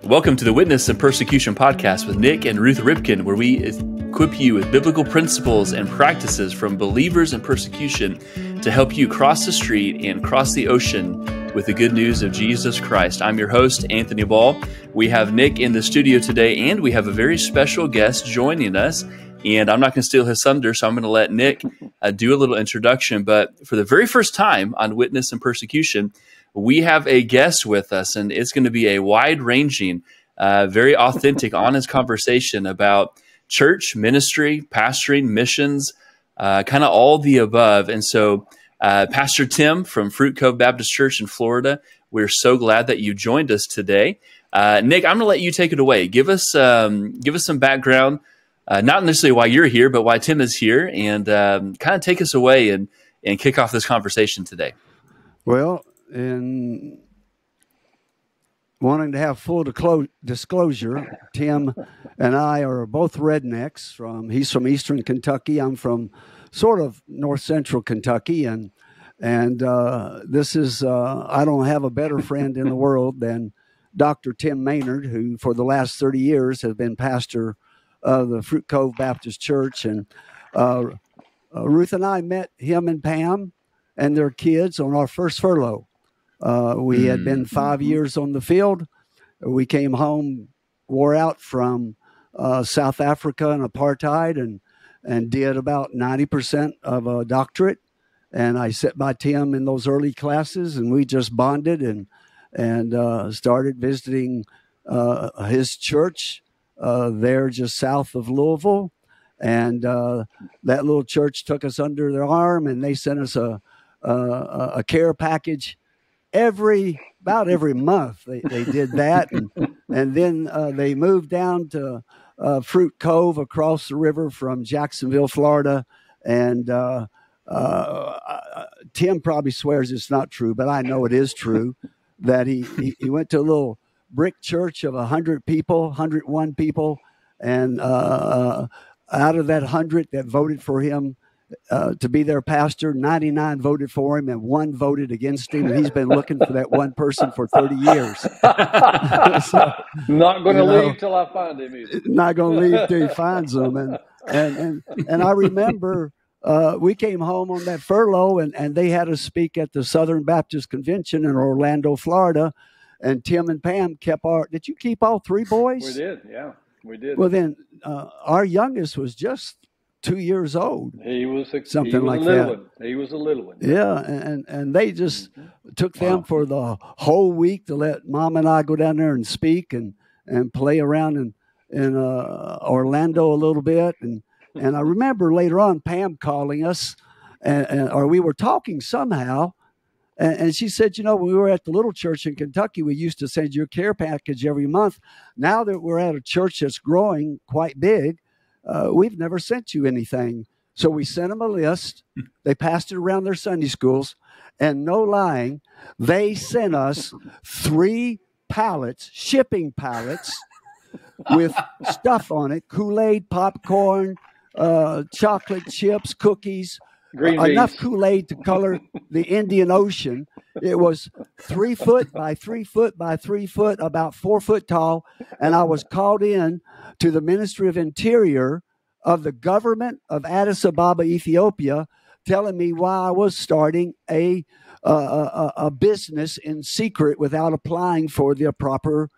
Welcome to the Witness and Persecution podcast with Nik and Ruth Ripken, where we equip you with biblical principles and practices from believers in persecution to help you cross the street and cross the ocean with the good news of Jesus Christ. I'm your host, Anthony Ball. We have Nik in the studio today, and we have a very special guest joining us. And I'm not going to steal his thunder, so I'm going to let Nik do a little introduction. But for the very first time on Witness and Persecution, we have a guest with us, and it's going to be a wide-ranging, very authentic, honest conversation about church, ministry, pastoring, missions, kind of all the above. And so Pastor Tim from Fruit Cove Baptist Church in Florida, we're so glad that you joined us today. Nik, I'm going to let you take it away. Give us some background, not necessarily why you're here, but why Tim is here, and kind of take us away and kick off this conversation today. Well, in wanting to have full disclosure, Tim and I are both rednecks. He's from Eastern Kentucky. I'm from sort of north central Kentucky, and this is I don't have a better friend in the world than Dr. Tim Maynard, who for the last 30 years has been pastor of the Fruit Cove Baptist Church. And Ruth and I met him and Pam and their kids on our first furlough. We had been 5 years on the field. We came home, wore out from South Africa and apartheid, and did about 90% of a doctorate. And I sat by Tim in those early classes, and we just bonded and started visiting his church there just south of Louisville. And that little church took us under their arm, and they sent us a care package about every month. They did that, and then they moved down to Fruit Cove across the river from Jacksonville, Florida. And Tim probably swears it's not true, but I know it is true, that he went to a little brick church of 100 people, 101 people, and out of that 100 that voted for him to be their pastor, 99 voted for him and 1 voted against him, and he's been looking for that one person for 30 years. So, not going to leave till I find him either. Not going to leave till he finds them. And I remember we came home on that furlough, and they had us speak at the Southern Baptist Convention in Orlando, Florida, and Tim and Pam did you keep all 3 boys? We did, yeah, we did. Well, then our youngest was just 2 years old. He was that. He was a little one. Yeah, and they just took them for the whole week to let Mom and I go down there and speak and play around in Orlando a little bit. And I remember later on Pam calling us, or we were talking somehow, and she said, when we were at the little church in Kentucky, we used to send you a care package every month. Now that we're at a church that's growing quite big, we've never sent you anything. So we sent them a list. They passed it around their Sunday schools. And no lying, they sent us 3 pallets, shipping pallets, with stuff on it: Kool-Aid, popcorn, chocolate chips, cookies, enough Kool-Aid to color the Indian Ocean. It was 3 foot by 3 foot by 3 foot, about 4 foot tall. And I was called in to the Ministry of Interior of the government of Addis Ababa, Ethiopia, telling me why I was starting a business in secret without applying for the proper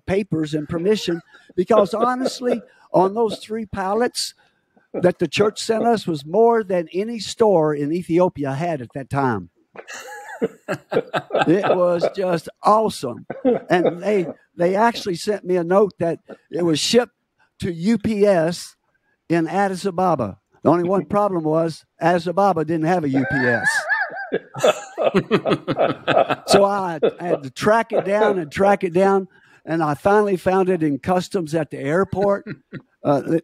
papers and permission. Because honestly, on those 3 pallets that the church sent us was more than any store in Ethiopia had at that time. It was just awesome. And they actually sent me a note that it was shipped to UPS in Addis Ababa. The only one problem was Addis Ababa didn't have a UPS. So I had to track it down, and I finally found it in customs at the airport.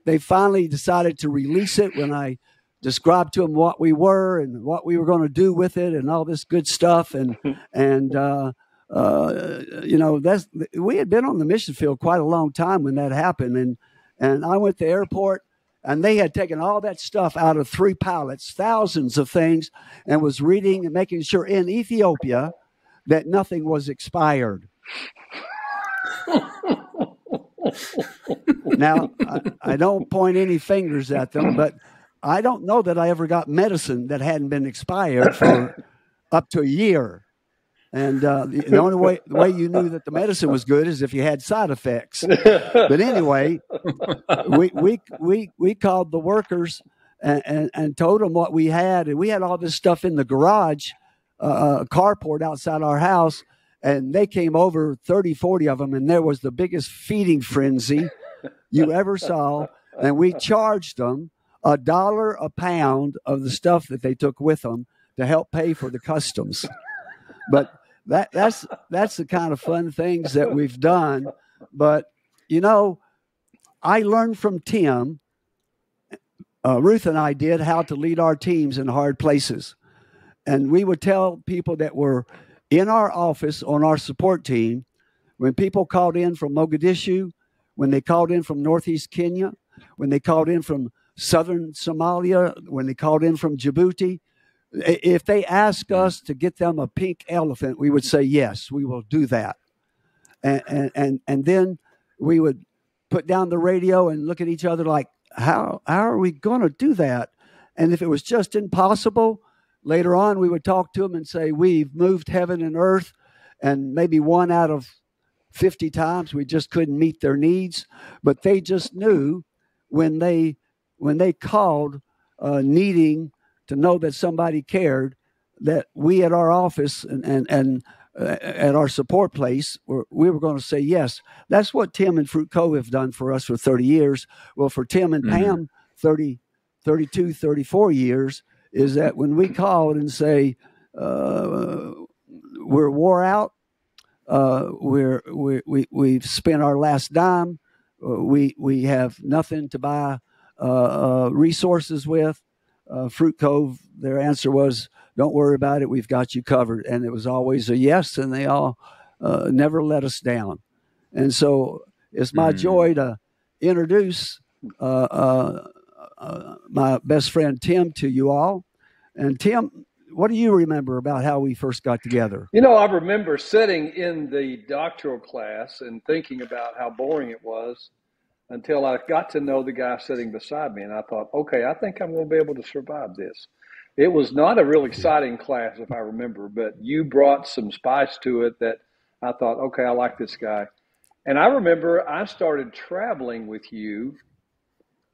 They finally decided to release it when I described to them what we were and what we were going to do with it and all this good stuff. And we had been on the mission field quite a long time when that happened. And I went to the airport, and they had taken all that stuff out of 3 pallets, thousands of things, and was reading and making sure in Ethiopia that nothing was expired. Now, I don't point any fingers at them, but I don't know that I ever got medicine that hadn't been expired for up to a year. And the only way you knew that the medicine was good is if you had side effects. But anyway, we called the workers and told them what we had. And we had all this stuff in the garage, carport outside our house. And they came over, 30, 40 of them, and there was the biggest feeding frenzy you ever saw. And we charged them $1 a pound of the stuff that they took with them to help pay for the customs. But that's the kind of fun things that we've done. But, I learned from Tim, Ruth and I did, how to lead our teams in hard places. And we would tell people that were in our office on our support team, when people called in from Mogadishu, when they called in from Northeast Kenya, when they called in from Southern Somalia, when they called in from Djibouti, if they asked us to get them a pink elephant, we would say, yes, we will do that. And then we would put down the radio and look at each other like, how are we going to do that? And if it was just impossible, later on we would talk to them and say, we've moved heaven and earth, and maybe 1 out of 50 times we just couldn't meet their needs. But they just knew when they called needing to know that somebody cared, that we at our office and at our support place, we were going to say yes. That's what Tim and Fruit Cove have done for us for 30 years. Well, for Tim and Pam, 32, 34 years, is that when we called and say, we're wore out, we've spent our last dime, we have nothing to buy resources with, Fruit Cove, their answer was, don't worry about it, we've got you covered. And it was always a yes, and they all never let us down. And so it's my joy to introduce my best friend Tim to you all. And Tim, what do you remember about how we first got together? I remember sitting in the doctoral class and thinking about how boring it was until I got to know the guy sitting beside me. And I thought, okay, I think I'm going to be able to survive this. It was not a real exciting class, if I remember, but you brought some spice to it that I thought, okay, I like this guy. And I remember I started traveling with you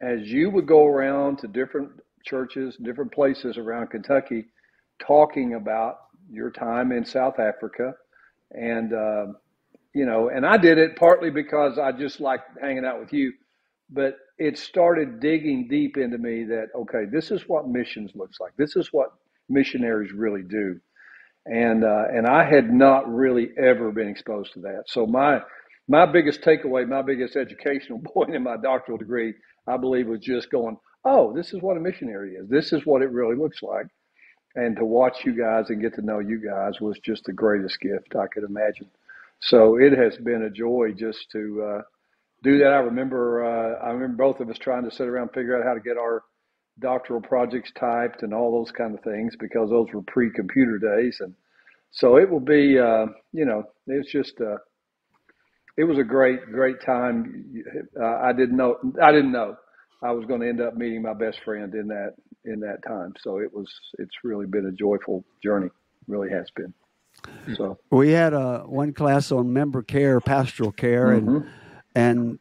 as you would go around to different churches, different places around Kentucky, talking about your time in South Africa. And, and I did it partly because I just liked hanging out with you, but it started digging deep into me that, okay, this is what missions looks like. This is what missionaries really do. And I had not really ever been exposed to that. So my biggest takeaway, my biggest educational point in my doctoral degree, I believe, was just going, oh, this is what a missionary is. This is what it really looks like. And to watch you guys and get to know you guys was just the greatest gift I could imagine. So it has been a joy just to do that. I remember both of us trying to sit around and figure out how to get our doctoral projects typed and all those kind of things, because those were pre-computer days. And so it will be, it's just, it was a great time. I didn't know I was going to end up meeting my best friend in that time. So it's really been a joyful journey. Really has been. So we had one class on member care, pastoral care, and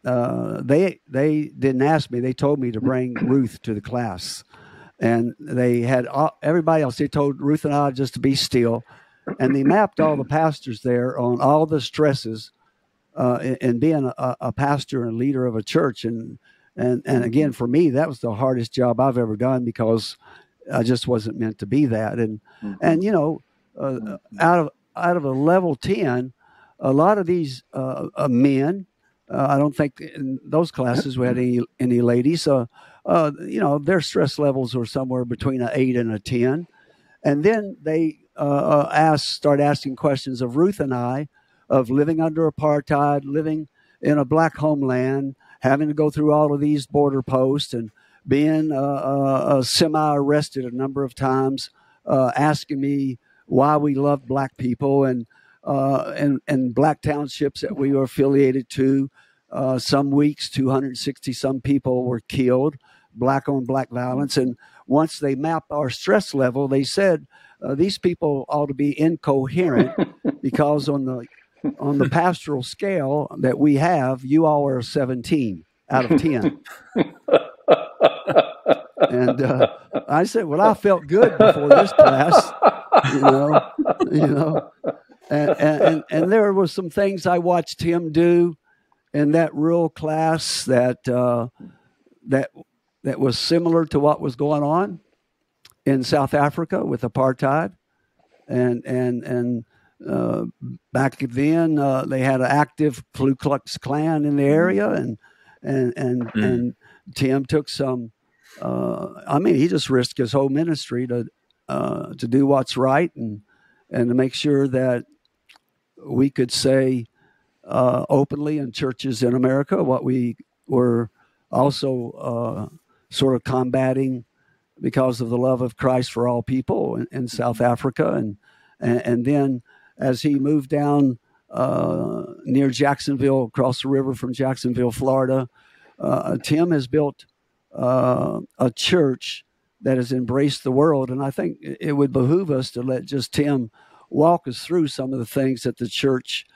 they didn't ask me. They told me to bring Ruth to the class, and they had everybody else. They told Ruth and I just to be still, and they mapped all the pastors there on all the stresses in being a pastor and leader of a church. And again, for me, that was the hardest job I've ever done, because I just wasn't meant to be that. And out of a level 10, a lot of these men, I don't think in those classes we had any ladies. Their stress levels were somewhere between an 8 and a 10. And then they start asking questions of Ruth and I, of living under apartheid, living in a black homeland, having to go through all of these border posts, and being semi-arrested a number of times, asking me why we loved black people and black townships that we were affiliated to, Some weeks, 260 some people were killed, black on black violence. And once they mapped our stress level, they said these people ought to be incoherent because on the pastoral scale that we have, you all are 17 out of 10. And I said, well, I felt good before this class, you know. And there were some things I watched him do in that rural class that was similar to what was going on in South Africa with apartheid, and back then they had an active Ku Klux Klan in the area, and Tim took some. He just risked his whole ministry to do what's right and to make sure that we could say openly in churches in America what we were also sort of combating because of the love of Christ for all people in South Africa. And then as he moved down near Jacksonville, across the river from Jacksonville, Florida, Tim has built a church that has embraced the world. And I think it would behoove us to let just Tim walk us through some of the things that the church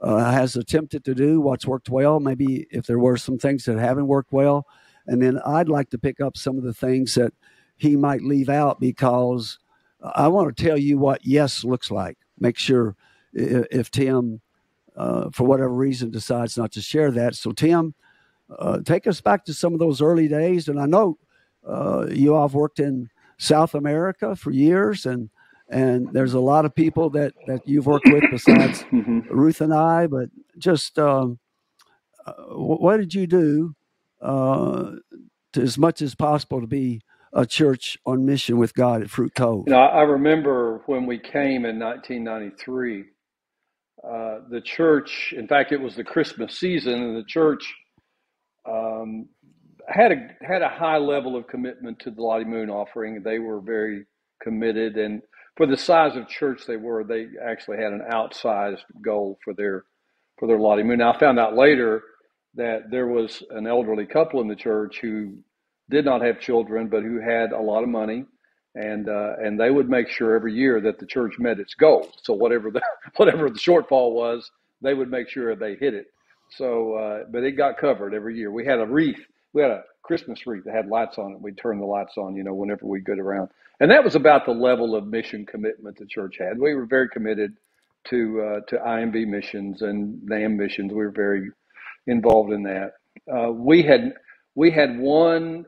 has attempted to do, what's worked well, maybe if there were some things that haven't worked well. And then I'd like to pick up some of the things that he might leave out, because I want to tell you what yes looks like. Make sure if Tim, for whatever reason, decides not to share that. So Tim, take us back to some of those early days. And I know you all have worked in South America for years, and there's a lot of people that you've worked with besides Ruth and I, but just what did you do to, as much as possible, to be a church on mission with God at Fruit Cove? I remember when we came in 1993, the church, in fact, it was the Christmas season, and the church had a high level of commitment to the Lottie Moon offering. They were very committed, and for the size of church they actually had an outsized goal for their Lottie Moon. Now, I found out later that there was an elderly couple in the church who did not have children, but who had a lot of money, and they would make sure every year that the church met its goal. So whatever the shortfall was, they would make sure they hit it. So, but it got covered every year. We had a wreath. We had a Christmas wreath that had lights on it. We'd turn the lights on, whenever we get around. And that was about the level of mission commitment the church had. We were very committed to IMB missions and NAM missions. We were very involved in that. We had one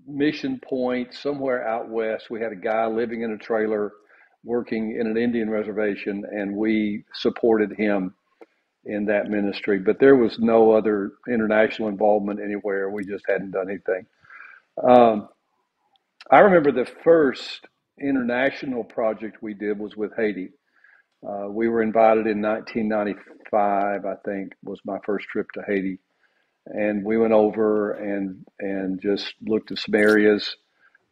mission point somewhere out west. We had a guy living in a trailer working in an Indian reservation, and we supported him in that ministry. But there was no other international involvement anywhere. We just hadn't done anything. I remember the first international project we did was with Haiti. We were invited in 1995, I think, was my first trip to Haiti. And we went over and just looked at some areas.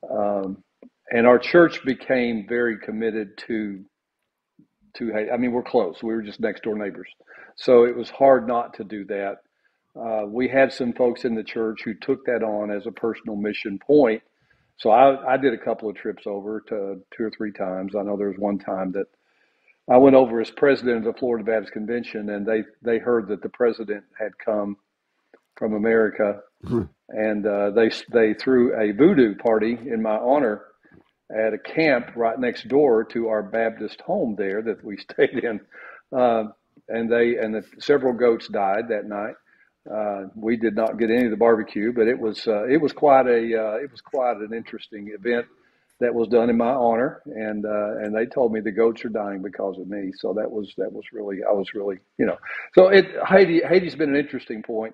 And our church became very committed to Haiti. I mean, we're close. We were just next door neighbors. So it was hard not to do that. We had some folks in the church who took that on as a personal mission point. So I did a couple of trips over to 2 or 3 times. I know there was one time that I went over as president of the Florida Baptist Convention, and they heard that the president had come from America, and they threw a voodoo party in my honor at a camp right next door to our Baptist home there that we stayed in, and several goats died that night. We did not get any of the barbecue, but it was quite an interesting event that was done in my honor, and they told me the goats are dying because of me. So that was really, I was really, So Haiti's been an interesting point.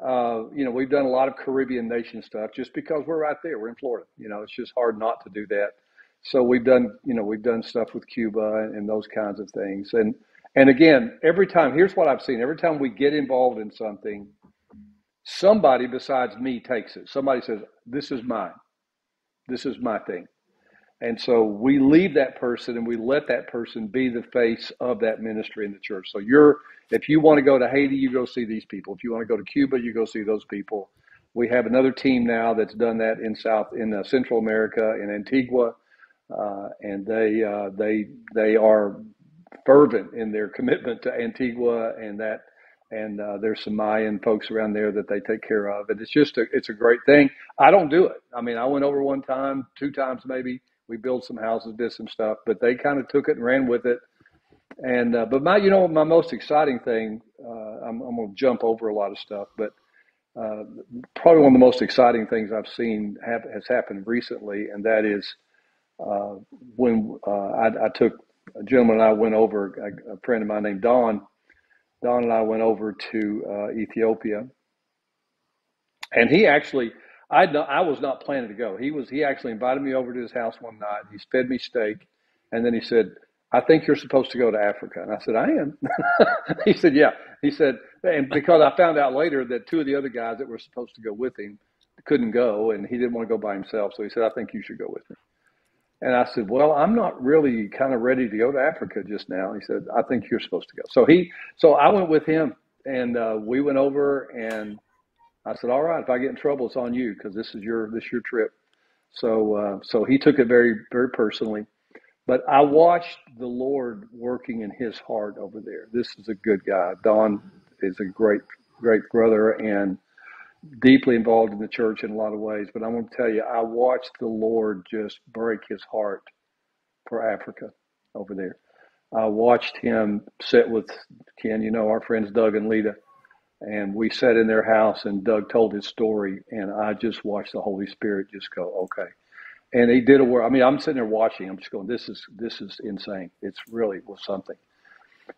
We've done a lot of Caribbean nation stuff just because we're right there. We're in Florida. It's just hard not to do that. So we've done stuff with Cuba and those kinds of things. And again, here's what I've seen. Every time we get involved in something, somebody besides me takes it. Somebody says, "This is mine. This is my thing." And so we leave that person and we let that person be the face of that ministry in the church. So if you want to go to Haiti, you go see these people. If you want to go to Cuba, you go see those people. We have another team now that's done that in Central America, in Antigua, and they are fervent in their commitment to Antigua, and there's some Mayan folks around there that they take care of, and it's a great thing. I don't do it. I mean, I went over one time, 2 times maybe. We built some houses, did some stuff, but they kind of took it and ran with it. And but my most exciting thing, I'm going to jump over a lot of stuff, but probably one of the most exciting things I've seen has happened recently, and that is when I took a gentleman and I went over, a friend of mine named Don. Don and I went over to Ethiopia, and he actually, I was not planning to go. He actually invited me over to his house one night. He fed me steak, and then he said, "I think you're supposed to go to Africa." And I said, "I am." He said, "Yeah." He said, and because I found out later that 2 of the other guys that were supposed to go with him couldn't go, and he didn't want to go by himself. So he said, "I think you should go with me." And I said, "Well, I'm not really kind of ready to go to Africa just now." He said, "I think you're supposed to go." So I went with him, and we went over, and I said, "All right, if I get in trouble, it's on you, because this is your trip." So he took it very, very personally. But I watched the Lord working in his heart over there. This is a good guy. Don is a great, great brother and deeply involved in the church in a lot of ways. But I want to tell you, I watched the Lord just break his heart for Africa over there. I watched him sit with Ken, our friends Doug and Lita, and we sat in their house, and Doug told his story, and I just watched the Holy Spirit just go, okay. And he did a word. I mean, I'm sitting there watching. I'm just going, this is insane. It's really was something.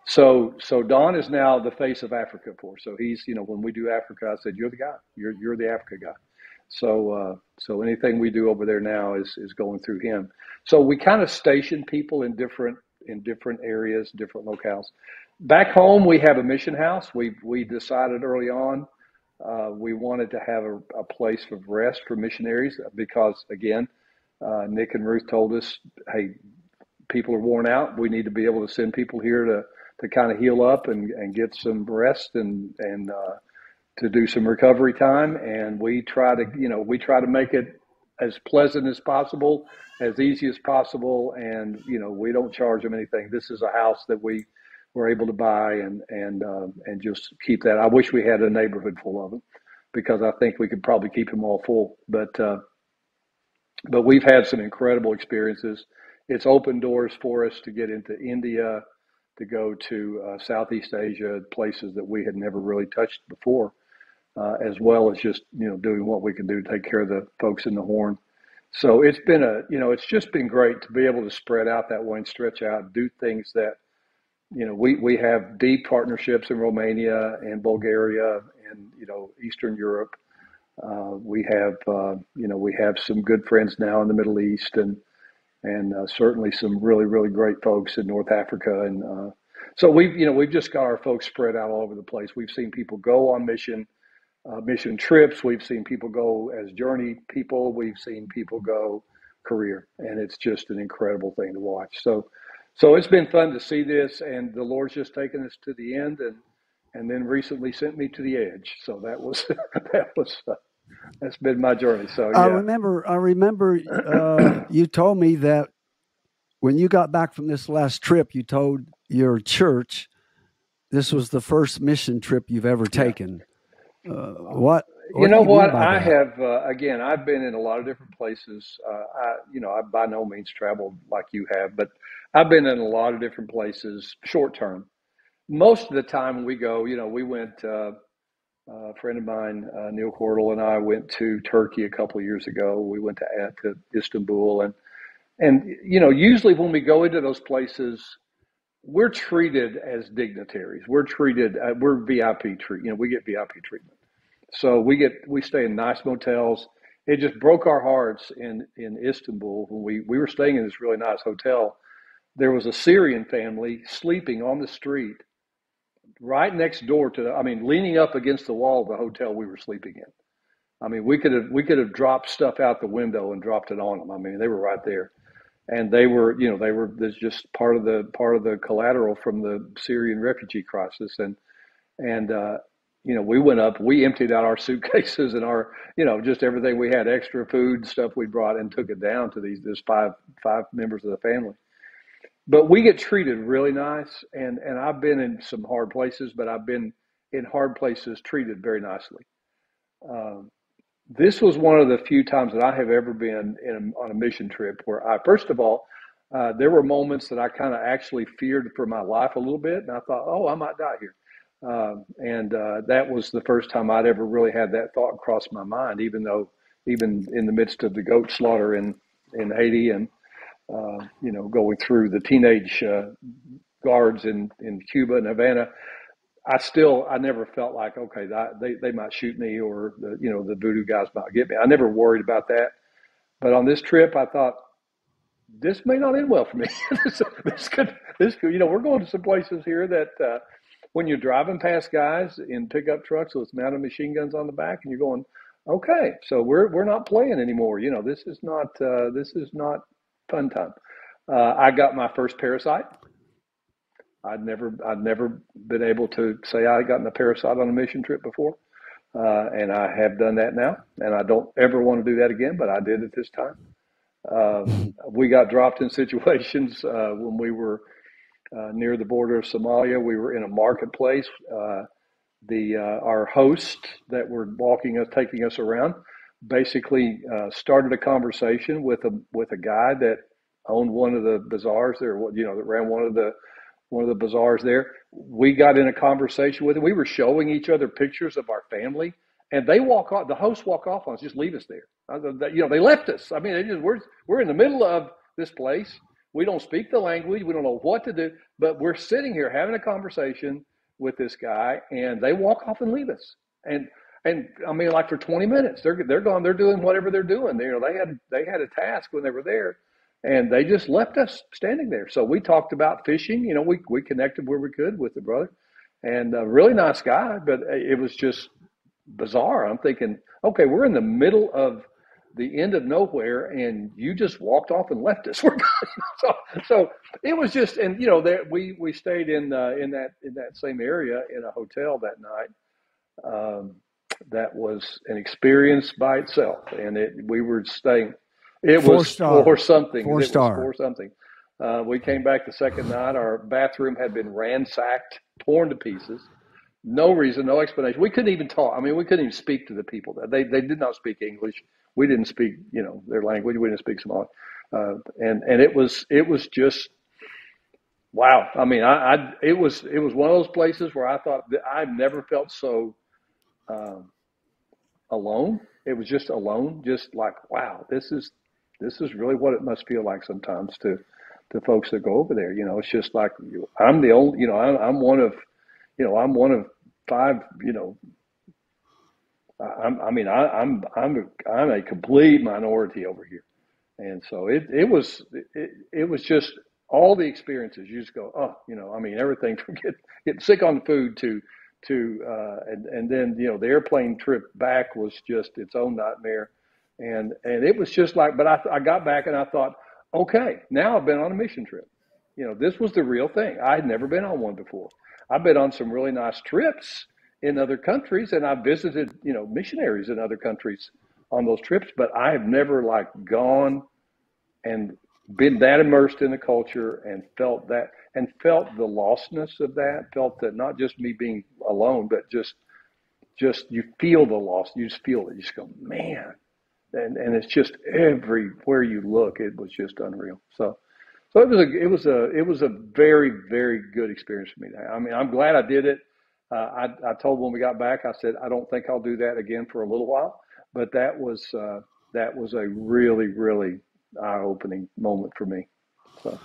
So Don is now the face of Africa for us. So he's, when we do Africa, I said, "You're the guy. You're the Africa guy." So anything we do over there now is going through him. So we kind of station people in different areas, different locales. Back home, we have a mission house. We decided early on we wanted to have a place of rest for missionaries because, again, Nik and Ruth told us, "Hey, people are worn out. We need to be able to send people here to kind of heal up and get some rest and to do some recovery time." And we try to make it as pleasant as possible, as easy as possible. And, we don't charge them anything. This is a house that we were able to buy and just keep that. I wish we had a neighborhood full of them, because I think we could probably keep them all full. But we've had some incredible experiences. It's opened doors for us to get into India, to go to Southeast Asia, places that we had never really touched before, as well as just, doing what we can do to take care of the folks in the Horn. So it's been it's just been great to be able to spread out that way and stretch out, do things that, we have deep partnerships in Romania and Bulgaria and, Eastern Europe. We have some good friends now in the Middle East and certainly some really, really great folks in North Africa. And so we've just got our folks spread out all over the place. We've seen people go on mission trips. We've seen people go as journey people. We've seen people go career, and it's just an incredible thing to watch. So it's been fun to see this, and the Lord's just taken us to the end, and then recently sent me to the edge. So that was that's been my journey. So yeah. I remember you told me that when you got back from this last trip, you told your church this was the first mission trip you've ever taken. What you know what? I have, again, I've been in a lot of different places. I by no means traveled like you have, but I've been in a lot of different places short term. Most of the time when we go, we went, a friend of mine, Neil Cordell, and I went to Turkey a couple of years ago. We went to Istanbul, and usually when we go into those places, we're treated as dignitaries. We're VIP treatment. We get VIP treatment. So we stay in nice motels. It just broke our hearts in Istanbul when we were staying in this really nice hotel. There was a Syrian family sleeping on the street right next door leaning up against the wall of the hotel we were sleeping in. I mean, we could have dropped stuff out the window and dropped it on them. I mean, they were right there. and they were, there's just part of the collateral from the Syrian refugee crisis, and we went up, we emptied out our suitcases and our, just everything we had, extra food stuff we brought, and took it down to this five members of the family. But we get treated really nice, and I've been in some hard places, but I've been in hard places treated very nicely. This was one of the few times that I have ever been on a mission trip where first of all, there were moments that I kind of actually feared for my life a little bit, and I thought, oh, I might die here. And that was the first time I'd ever really had that thought cross my mind, even in the midst of the goat slaughter in Haiti, and going through the teenage guards in Cuba and Havana, I never felt like, okay, they might shoot me, or the voodoo guys might get me. I never worried about that. But on this trip, I thought, this may not end well for me. this could, we're going to some places here that when you're driving past guys in pickup trucks with mounted machine guns on the back, and you're going, okay, so we're not playing anymore. This is not fun time. I got my first parasite. I'd never been able to say I'd gotten a parasite on a mission trip before, and I have done that now, and I don't ever want to do that again, but I did it this time. We got dropped in situations when we were near the border of Somalia. We were in a marketplace. Our host that were taking us around, basically started a conversation with a guy that owned one of the bazaars there, that ran one of the bazaars there. We got in a conversation with him. We were showing each other pictures of our family, and they walk off. The hosts walk off on us, just leave us there. They left us. I mean, we're in the middle of this place. We don't speak the language. We don't know what to do, but we're sitting here having a conversation with this guy, and they walk off and leave us. And I mean, like for 20 minutes, they're gone. They're doing whatever they're doing. They had a task when they were there, and they just left us standing there. So we talked about fishing. We connected where we could with the brother, and a really nice guy, but it was just bizarre. I'm thinking, okay, we're in the middle of the end of nowhere, and you just walked off and left us. We're so it was just, and that we stayed in that same area in a hotel that night. That was an experience by itself, and we were staying. It was 4 something. Four star. 4 something. We came back the second night. Our bathroom had been ransacked, torn to pieces. No reason, no explanation. We couldn't even talk. I mean, we couldn't even speak to the people. They did not speak English. We didn't speak, their language. We didn't speak Somali. And it was just, wow. I mean, it was one of those places where I thought that I've never felt so alone. It was just alone, just like, wow, this is really what it must feel like sometimes to folks that go over there. It's just like, I'm the only, I'm one of 5, I'm a complete minority over here. And so it was just all the experiences. You just go, oh, everything from getting sick on the food and then, the airplane trip back was just its own nightmare. And it was just like, but I got back and I thought, okay, now I've been on a mission trip. This was the real thing. I had never been on one before. I've been on some really nice trips in other countries, and I've visited, missionaries in other countries on those trips, but I have never gone and been that immersed in the culture and felt that, and felt the lostness of that, felt that not just me being alone, but just you feel the loss. You just feel it. You just go, man. And it's just everywhere you look, it was just unreal. So it was a very, very good experience for me. I mean, I'm glad I did it. I told when we got back, I said, I don't think I'll do that again for a little while, but that was a really, really eye-opening moment for me. So.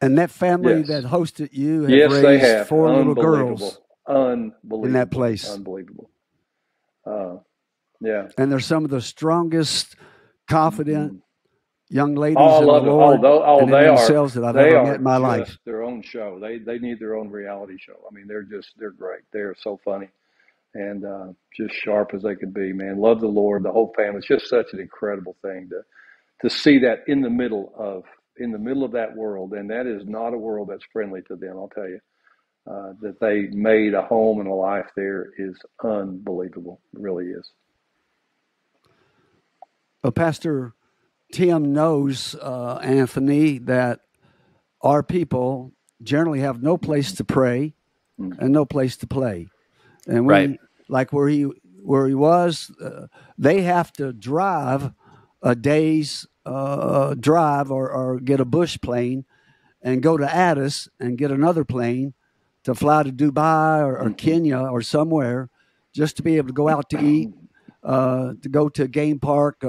And that family Yes. that hosted you Yes, raised they have 4 little girls Unbelievable. in that place. Unbelievable. Yeah. And they're some of the strongest, confident young ladies Oh, I in love the it. Lord and in They themselves that I've ever met in my life. Just their own show. They need their own reality show. I mean, they're great. They're so funny and just sharp as they could be, man. Love the Lord, the whole family. It's just such an incredible thing to see that in the middle of that world, and that is not a world that's friendly to them. I'll tell you, that they made a home and a life there is unbelievable. It really is. Well, Pastor Tim knows, Anthony, that our people generally have no place to pray and no place to play. And we, like where he was, they have to drive a day's drive or get a bush plane and go to Addis and get another plane to fly to Dubai or Kenya or somewhere just to be able to go out to eat, to go to a game park,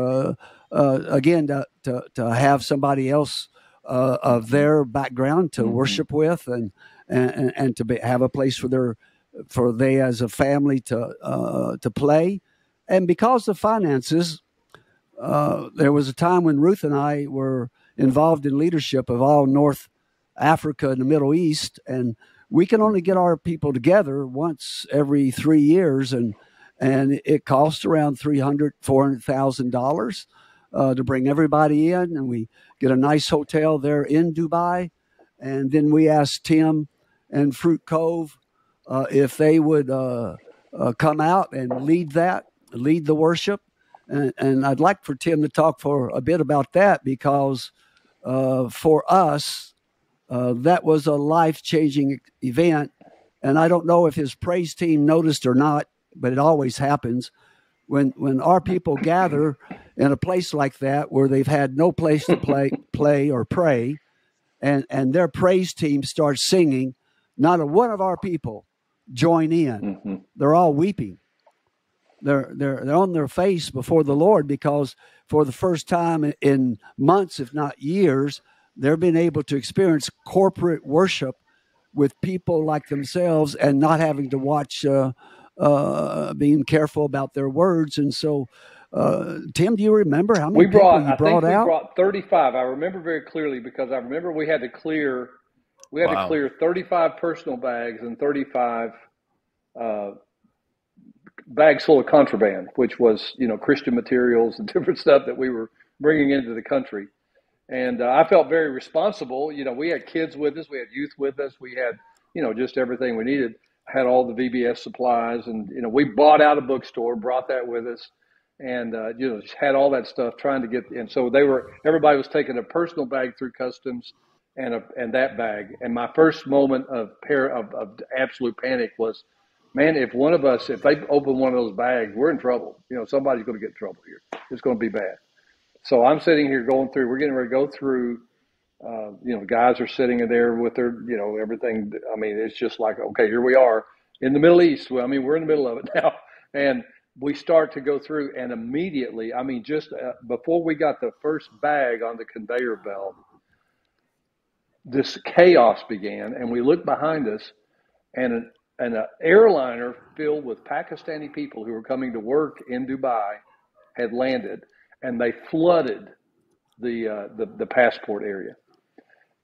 again, to have somebody else of their background to worship with and to have a place for they as a family to play. And because of finances, there was a time when Ruth and I were involved in leadership of all North Africa and the Middle East, and we can only get our people together once every 3 years, and it costs around $400,000 to bring everybody in, and we get a nice hotel there in Dubai, and then we asked Tim and Fruit Cove if they would come out and lead the worship, and I'd like for Tim to talk for a bit about that, because for us, that was a life-changing event, and I don't know if his praise team noticed or not, but it always happens when our people gather in a place like that where they've had no place to play or pray, and their praise team starts singing. Not a one of our people join in. They're all weeping. They're on their face before the Lord, because for the first time in months, if not years, they're being able to experience corporate worship with people like themselves and not having to watch, being careful about their words. And so, Tim, do you remember how many people you brought out? We brought 35. I remember very clearly, because I remember we had to clear 35 personal bags and 35 bags full of contraband, which was, Christian materials and different stuff that we were bringing into the country. And I felt very responsible. We had kids with us. We had youth with us. We had, just everything we needed. I had all the VBS supplies. And, we bought out a bookstore, brought that with us. And, just had all that stuff trying to get. And so everybody was taking a personal bag through customs and that bag. And my first moment of absolute panic was, man, if they open one of those bags, we're in trouble. Somebody's going to get in trouble here. It's going to be bad. So I'm sitting here we're getting ready to go through, guys are sitting in there with their, everything. I mean, it's just like, okay, here we are in the Middle East. Well, we're in the middle of it now. And we start to go through, and immediately, just before we got the first bag on the conveyor belt, this chaos began. And we looked behind us, and an airliner filled with Pakistani people who were coming to work in Dubai had landed. And they flooded the passport area,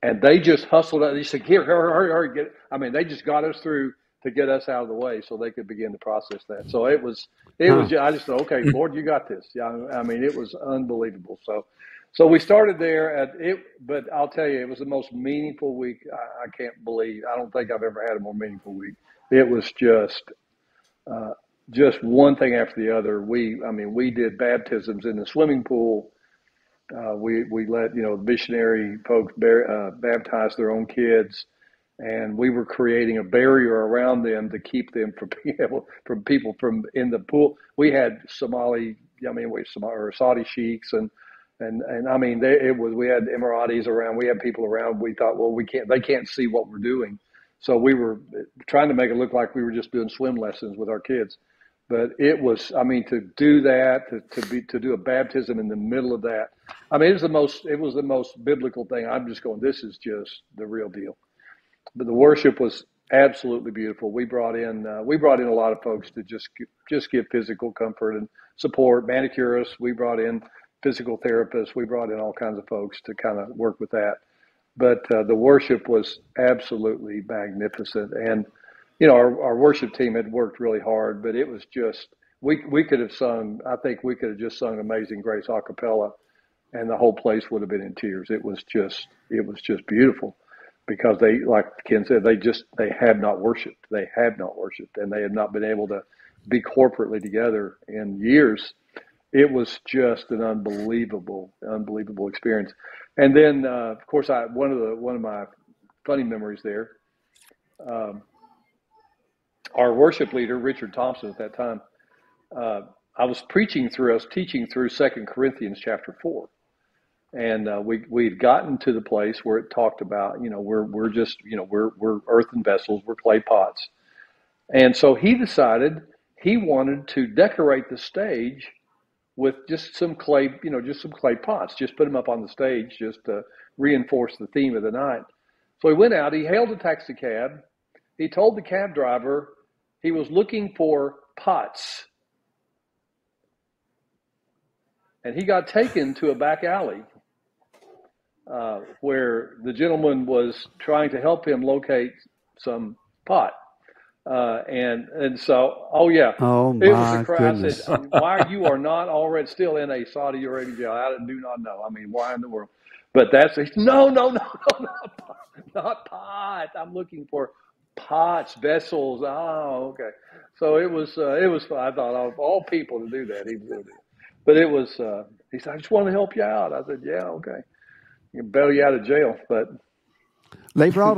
and they just hustled out. They said, "Here, hurry, get it." They just got us through to get us out of the way so they could begin to process that. So it was. I just thought, okay, Lord, you got this. Yeah, it was unbelievable. So we started there but I'll tell you, it was the most meaningful week. I can't believe. I don't think I've ever had a more meaningful week. It was just one thing after the other. We did baptisms in the swimming pool. We let, missionary folks baptize their own kids, and we were creating a barrier around them to keep them from people from in the pool. We had Saudi sheiks and we had Emiratis around. We had people around. We thought, well, they can't see what we're doing. So we were trying to make it look like we were just doing swim lessons with our kids. But it was, to do that, to do a baptism in the middle of that. It was the most biblical thing. I'm just going, this is just the real deal. But the worship was absolutely beautiful. We brought in a lot of folks to just give physical comfort and support, manicurists. We brought in physical therapists. We brought in all kinds of folks to kind of work with that. But the worship was absolutely magnificent. And our worship team had worked really hard, but it was just, we could have sung, I think we could have just sung Amazing Grace a cappella and the whole place would have been in tears. It was just beautiful, because they, like Ken said, they had not worshiped. They have not worshiped, and they have not been able to be corporately together in years. It was just an unbelievable experience. And then, of course, one of my funny memories there. Our worship leader, Richard Thompson, at that time, I was teaching through 2 Corinthians chapter 4. And we'd gotten to the place where it talked about, we're just, we're earthen vessels, we're clay pots. And so he decided he wanted to decorate the stage with just some clay pots, just put them up on the stage just to reinforce the theme of the night. So he went out, he hailed a taxi cab. He told the cab driver he was looking for pots. And he got taken to a back alley where the gentleman was trying to help him locate some pot. And so, it was a cry. I said, why you are not already still in a Saudi Arabia jail? I do not know. I mean, why in the world? But no, not pot. I'm looking for pots, vessels. Oh, okay. So it was fun. I thought, of all people to do that, he would do it. But it was, he said, I just want to help you out. I said, yeah, okay. You can bail you out of jail, but. They brought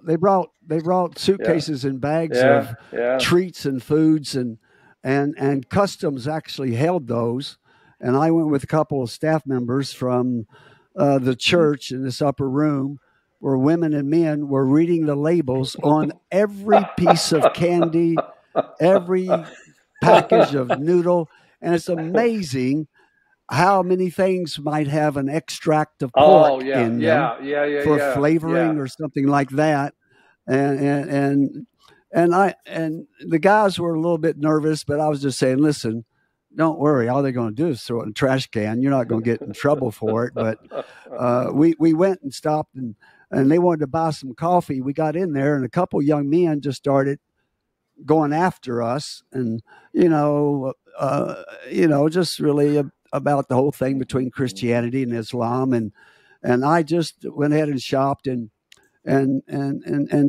they brought suitcases and bags of treats and foods, and customs actually held those. And I went with a couple of staff members from the church in this upper room, where women and men were reading the labels on every piece of candy, every package of noodle. And it's amazing how many things might have an extract of pork in them for flavoring or something like that. And the guys were a little bit nervous, but I was just saying, listen, don't worry. All they're going to do is throw it in a trash can. You're not going to get in trouble for it. But we went and stopped, and they wanted to buy some coffee. We got in there, and a couple young men just started going after us, and just really about the whole thing between Christianity and Islam, and I just went ahead and shopped, and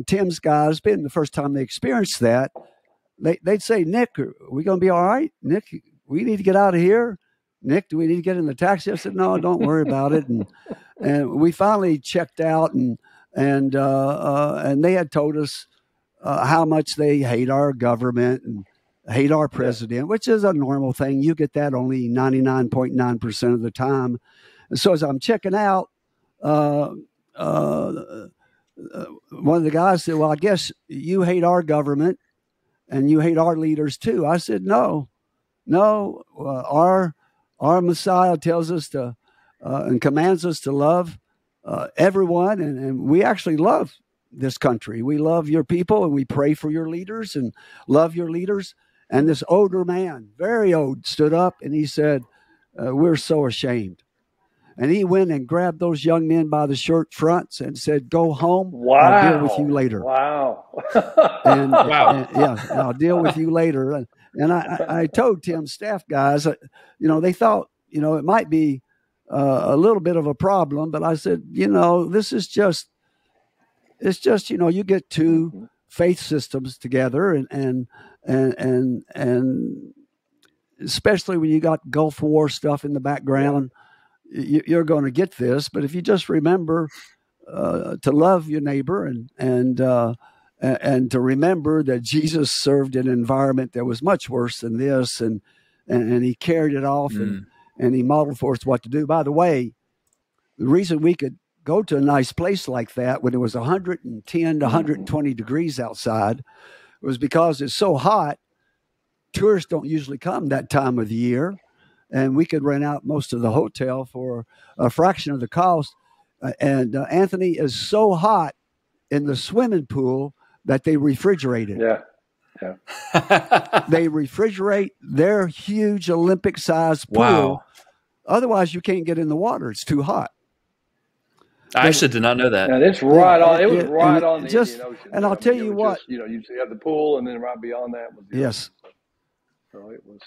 Tim's guys, being the first time they experienced that, they'd say, Nick, are we going to be all right? Nick, we need to get out of here. Nick, do we need to get in the taxi? I said, no, don't worry about it. And we finally checked out, and they had told us how much they hate our government and hate our president, which is a normal thing. You get that only 99.9% of the time. And so as I'm checking out, one of the guys said, well, I guess you hate our government and you hate our leaders too. I said, no, our Messiah tells us to and commands us to love everyone, and we actually love this country. We love your people, and we pray for your leaders and love your leaders. And this older man, very old, stood up and he said, we're so ashamed. And he went and grabbed those young men by the shirt fronts and said, go home. Wow. I'll deal with you later. Wow. I'll deal with you later. And I told Tim's staff guys, they thought, it might be a little bit of a problem, but I said, this is just, you get two faith systems together, and especially when you got Gulf War stuff in the background, you're going to get this. But if you just remember to love your neighbor and to remember that Jesus served an environment that was much worse than this, and he carried it off, and he modeled for us what to do. By the way, the reason we could go to a nice place like that when it was 110 to 120 degrees outside was because it's so hot. Tourists don't usually come that time of the year, and we could rent out most of the hotel for a fraction of the cost. And Anthony, is so hot in the swimming pool that they refrigerate it. Yeah. They refrigerate their huge Olympic-sized pool. Wow. Otherwise, you can't get in the water. It's too hot. I actually did not know that. And it's right on. It was right on the Indian Ocean. And I'll tell you what. You have the pool, and then right beyond that was the yes. ocean. So it was,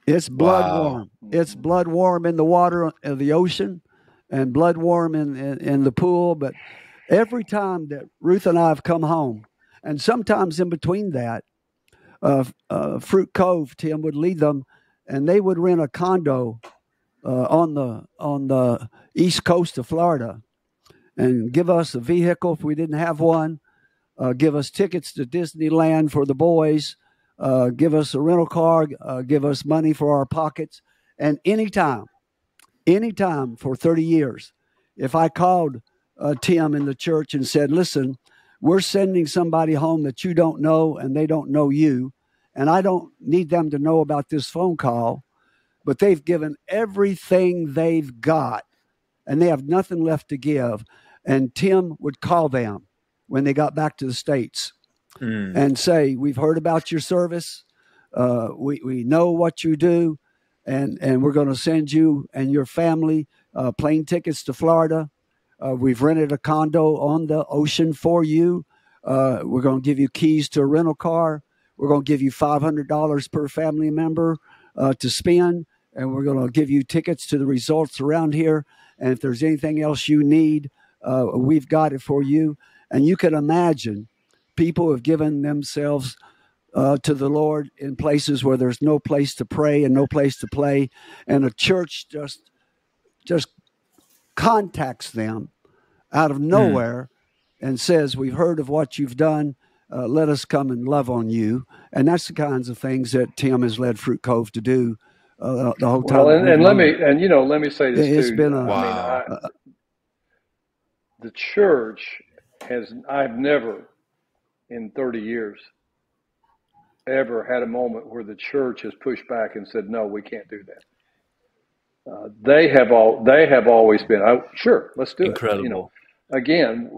It's blood Wow. warm. It's blood warm in the water of the ocean and blood warm in the pool. But every time that Ruth and I have come home, and sometimes in between that, Fruit Cove, Tim would lead them, and they would rent a condo on the east coast of Florida and give us a vehicle if we didn't have one, give us tickets to Disneyland for the boys, give us a rental car, give us money for our pockets. And anytime for 30 years, if I called Tim in the church and said, listen, we're sending somebody home that you don't know and they don't know you, and I don't need them to know about this phone call, but they've given everything they've got and they have nothing left to give. And Tim would call them when they got back to the States and say, we've heard about your service. We know what you do. And we're going to send you and your family plane tickets to Florida. We've rented a condo on the ocean for you. We're going to give you keys to a rental car. We're going to give you $500 per family member to spend. And we're going to give you tickets to the resorts around here. And if there's anything else you need, we've got it for you. And you can imagine people have given themselves to the Lord in places where there's no place to pray and no place to play. And a church just contacts them out of nowhere and says, we've heard of what you've done. Let us come and love on you. And that's the kinds of things that Tim has led Fruit Cove to do the whole time. Well, and let me say this it's too. Been the church I've never in 30 years ever had a moment where the church has pushed back and said, no, we can't do that. They have always been, sure, let's do Incredible. it. Again,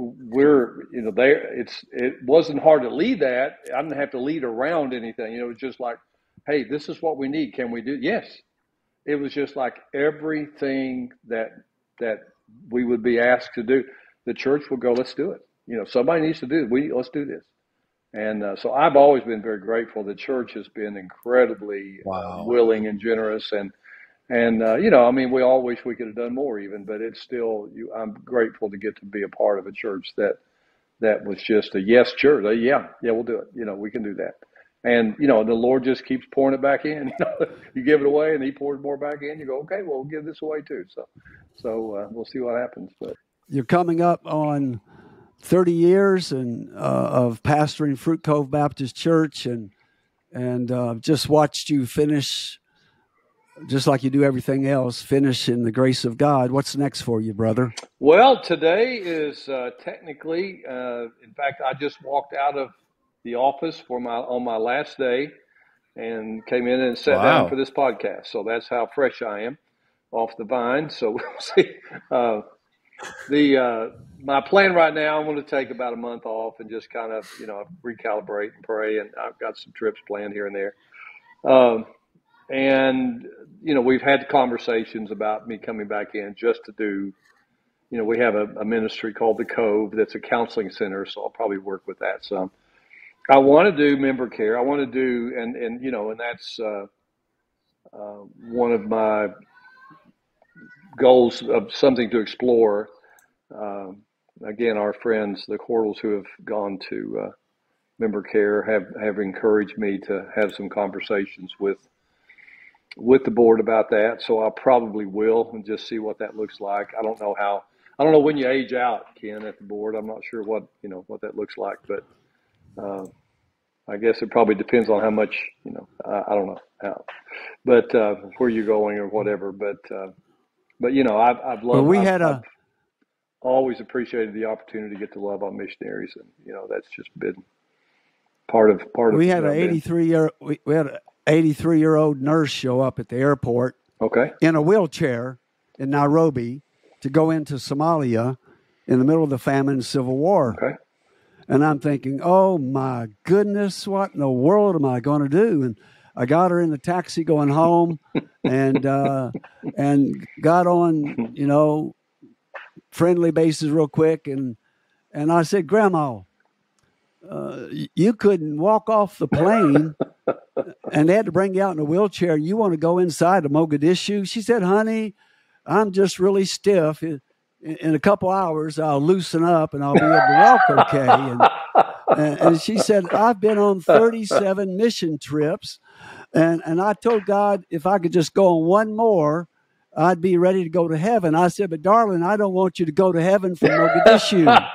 it wasn't hard to lead that. I didn't have to lead around anything. It was just like, hey, this is what we need. Can we do? Yes. It was just like everything that we would be asked to do. The church will go, let's do it. Somebody needs to do it. Let's do this. And so I've always been very grateful. The church has been incredibly willing and generous. And we all wish we could have done more even, but it's still, I'm grateful to get to be a part of a church that was just a yes church. Yeah, we'll do it. We can do that. And, the Lord just keeps pouring it back in. You give it away and he pours more back in. You go, okay, well, we'll give this away too. So we'll see what happens. But you're coming up on 30 years of pastoring Fruit Cove Baptist Church and just watched you finish, just like you do everything else, finish in the grace of God. What's next for you, brother? Well, today is technically, in fact, I just walked out of the office on my last day and came in and sat down for this podcast. So that's how fresh I am off the vine. So we'll see. My plan right now, I'm going to take about a month off and just kind of, recalibrate and pray. And I've got some trips planned here and there. And, we've had conversations about me coming back in just to do, we have a ministry called The Cove that's a counseling center. So I'll probably work with that some. I want to do member care. I want to do, and that's one of my goals of something to explore. Again, our friends, the Cordals who have gone to member care have encouraged me to have some conversations with the board about that. So I probably will and just see what that looks like. I don't know when you age out, Ken, at the board. I'm not sure what that looks like, but I guess it probably depends on how much, I don't know how, but where you're going or whatever. But I've loved. Well, I've always appreciated the opportunity to get to love on missionaries, and that's just been part of. We had an 83-year-old nurse show up at the airport, in a wheelchair in Nairobi, to go into Somalia in the middle of the famine and civil war. Okay. And I'm thinking, oh my goodness, what in the world am I going to do? And I got her in the taxi going home, and got on, friendly basis real quick, and I said, Grandma, you couldn't walk off the plane and they had to bring you out in a wheelchair. You want to go inside to Mogadishu? She said, honey, I'm just really stiff. In a couple hours, I'll loosen up and I'll be able to walk okay. And she said, I've been on 37 mission trips. And I told God if I could just go on one more, I'd be ready to go to heaven. I said, but darling, I don't want you to go to heaven from Mogadishu.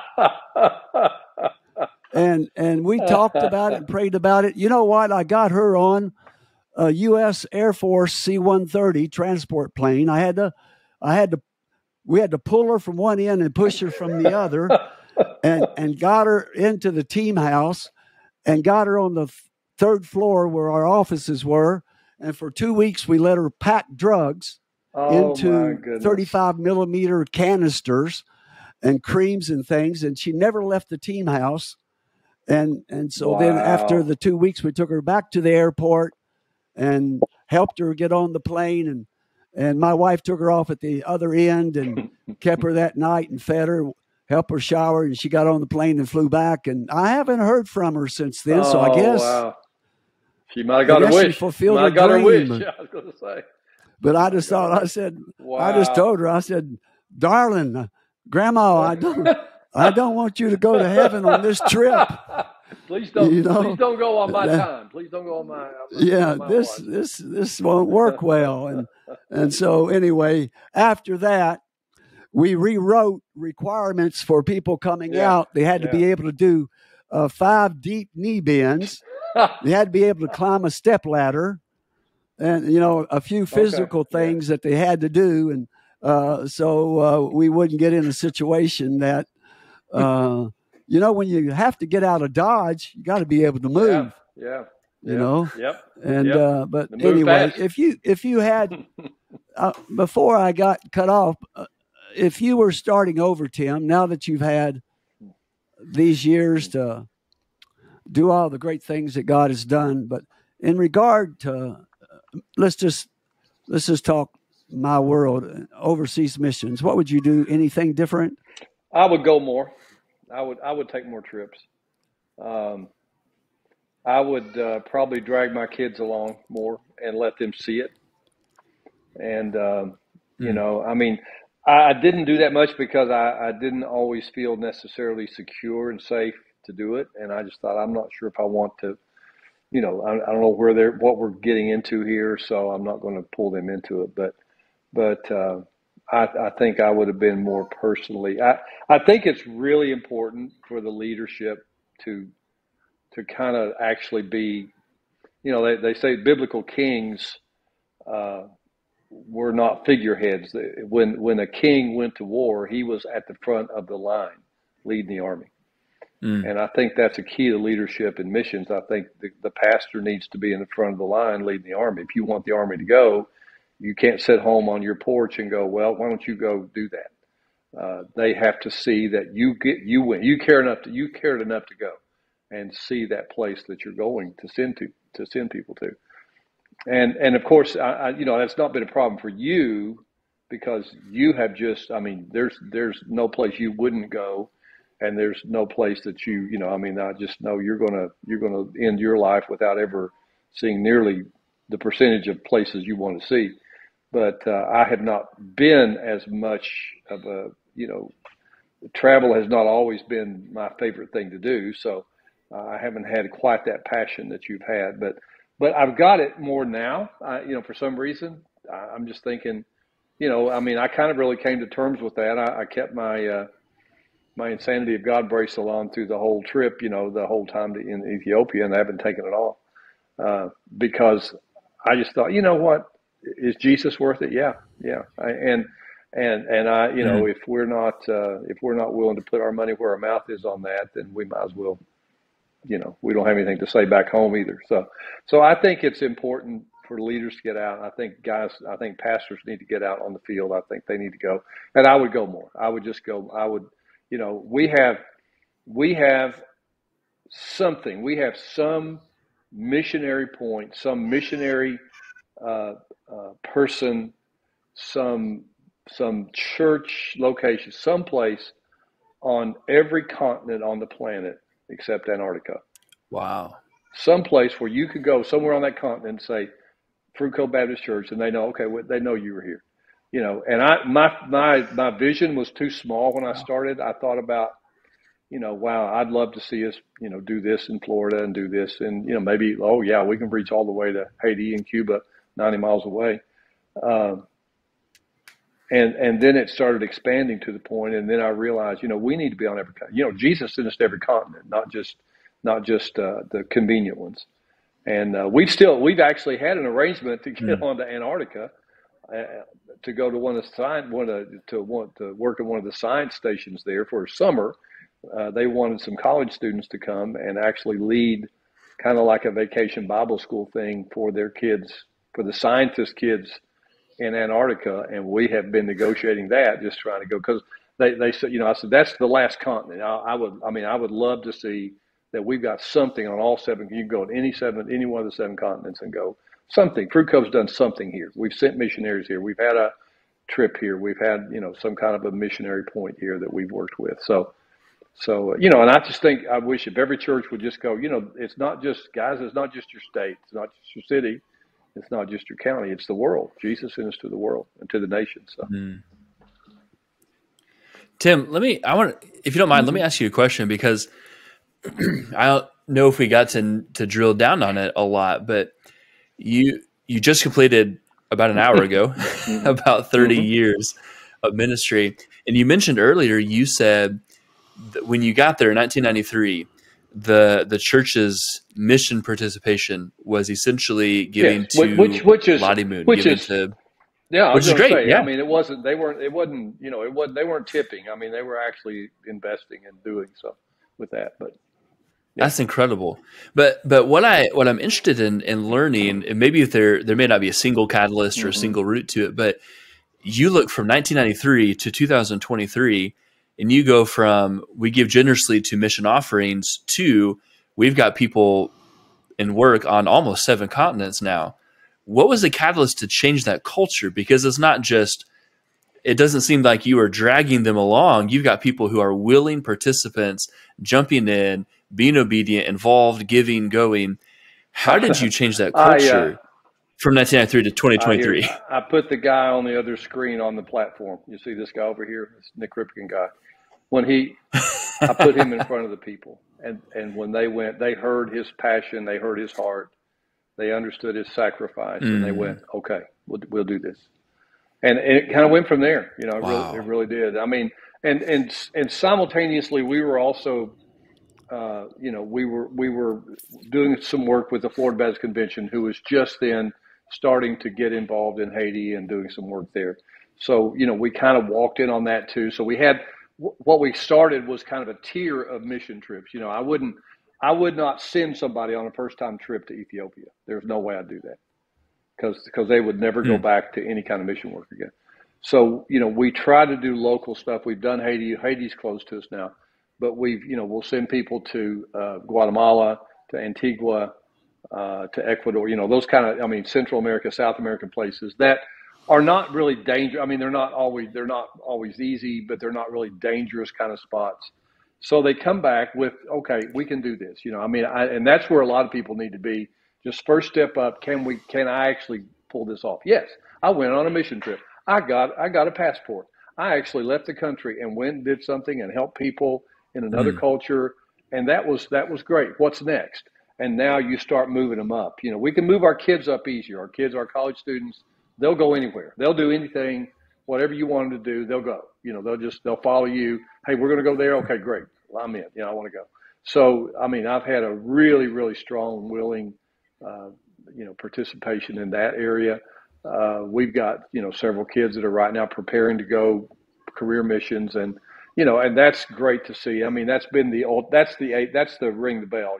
And we talked about it and prayed about it. You know what? I got her on a U.S. Air Force C-130 transport plane. We had to pull her from one end and push her from the other, and got her into the team house and got her on the third floor where our offices were. And for 2 weeks, we let her pack drugs into 35 millimeter canisters and creams and things. And she never left the team house. And so then after the 2 weeks, we took her back to the airport and helped her get on the plane. And my wife took her off at the other end and kept her that night and fed her, helped her shower, and she got on the plane and flew back. And I haven't heard from her since then. So I guess she might have got her wish. She fulfilled her dream. Her wish. Yeah, I was going to say. But I just thought, I just told her, I said, darling, Grandma, I don't want you to go to heaven on this trip. Please don't go on my time. Please don't go on my. This won't work well. And so anyway, after that, we rewrote requirements for people coming out. They had to be able to do 5 deep knee bends. They had to be able to climb a step ladder, and a few physical things that they had to do. And so we wouldn't get in a situation that. When you have to get out of Dodge, you got to be able to move. Yeah. You know. Yep. And but anyway, fast. if you had before I got cut off, if you were starting over, Tim, now that you've had these years to do all the great things that God has done, but in regard to let's just talk my world, overseas missions. What would you do? Anything different? I would go more. I would take more trips. I would probably drag my kids along more and let them see it. And, I didn't do that much because I didn't always feel necessarily secure and safe to do it. And I just thought, I'm not sure if I want to, I don't know what we're getting into here. So I'm not going to pull them into it. But I think I would have been more personally. I think it's really important for the leadership to kind of actually be, they say biblical kings were not figureheads. When a king went to war, he was at the front of the line leading the army. And I think that's a key to leadership and missions. I think the pastor needs to be in the front of the line leading the army. If you want the army to go, you can't sit home on your porch and go, well, why don't you go do that? They have to see that you win. You cared enough to go and see that place that you're going to send people to. And of course, that's not been a problem for you because you have there's no place you wouldn't go, and there's no place that I just know you're gonna end your life without ever seeing nearly the percentage of places you want to see. But I have not been as much of travel has not always been my favorite thing to do. So I haven't had quite that passion that you've had, but I've got it more now. For some reason, I'm just thinking, I kind of really came to terms with that. I kept my Insanity of God bracelet on through the whole trip, the whole time in Ethiopia, and I haven't taken it off because I just thought, what? Is Jesus worth it? Yeah. And if we're not willing to put our money where our mouth is on that, then we might as well, we don't have anything to say back home either. So I think it's important for leaders to get out. I think pastors need to get out on the field. I think they need to go, and I would go more. I would just go. I would, we have something. We have some missionary point, some missionary person, some church location, someplace on every continent on the planet except Antarctica. Wow. someplace where you could go somewhere on that continent and say Fruit Cove Baptist Church, and they know, okay, they know you were here, And my vision was too small when I started. I thought about, wow, I'd love to see us, do this in Florida and do this, and maybe, oh yeah, we can reach all the way to Haiti and Cuba, 90 miles away. And then it started expanding to the point, and then I realized, we need to be on every continent. Jesus sent us to every continent, not just the convenient ones. And we've actually had an arrangement to get on to Antarctica, to go to to work at one of the science stations there for a summer. They wanted some college students to come and actually lead kind of like a vacation Bible school thing for their kids, for the scientist kids in Antarctica. And we have been negotiating that, just trying to go, because they said, I said, that's the last continent. I would love to see that we've got something on all seven. You can go to any one of the 7 continents and go something. Fruit Cove's done something here. We've sent missionaries here. We've had a trip here. We've had, some kind of a missionary point here that we've worked with. So, and I just think, I wish if every church would just go, it's not just, guys, it's not just your state. It's not just your city. It's not just your county. It's the world. Jesus sent us to the world and to the nations. So. Tim, if you don't mind, let me ask you a question, because I don't know if we got to drill down on it a lot, but you just completed about an hour ago about 30 years of ministry. And you mentioned earlier, you said that when you got there in 1993, the church's mission participation was essentially giving to Lottie Moon, which is great. Yeah. I mean, they weren't tipping. I mean, they were actually investing and doing so with that, but. Yeah. That's incredible. But what I'm interested in learning, and maybe if there may not be a single catalyst or a single route to it, but you look from 1993 to 2023, and you go from we give generously to mission offerings to we've got people in work on almost 7 continents now. What was the catalyst to change that culture? Because it's not just, it doesn't seem like you are dragging them along. You've got people who are willing participants, jumping in, being obedient, involved, giving, going. How did you change that culture from 1993 to 2023? I put the guy on the other screen on the platform. You see this guy over here? This Nik Ripken guy. I put him in front of the people. And when they went, they heard his passion. They heard his heart. They understood his sacrifice. And they went, okay, we'll do this. And it kind of went from there. It really did. I mean, and simultaneously, we were also, we were doing some work with the Florida Baptist Convention, who was just then starting to get involved in Haiti and doing some work there. So, we kind of walked in on that too. So we had, what we started was kind of a tier of mission trips. I would not send somebody on a first-time trip to Ethiopia. There's no way I'd do that, because they would never go back to any kind of mission work again. So, we try to do local stuff. We've done Haiti. Haiti's close to us now. But we'll send people to Guatemala, to Antigua, to Ecuador, those kind of, Central America, South American places that are not really dangerous. I mean, they're not always easy, but they're not really dangerous kind of spots. So they come back with, okay, we can do this. And that's where a lot of people need to be. Just first step up. Can I actually pull this off? Yes. I went on a mission trip. I got a passport. I actually left the country and went and did something and helped people in another culture. And that was great. What's next? And now you start moving them up. We can move our kids up easier. Our college students, they'll go anywhere. They'll do anything, whatever you want them to do, they'll go. They'll follow you. Hey, we're going to go there. Okay, great. Well, I'm in. I want to go. So, I've had a really, really strong, willing, participation in that area. We've got, several kids that are right now preparing to go career missions, and that's great to see. That's been that's the ring the bell,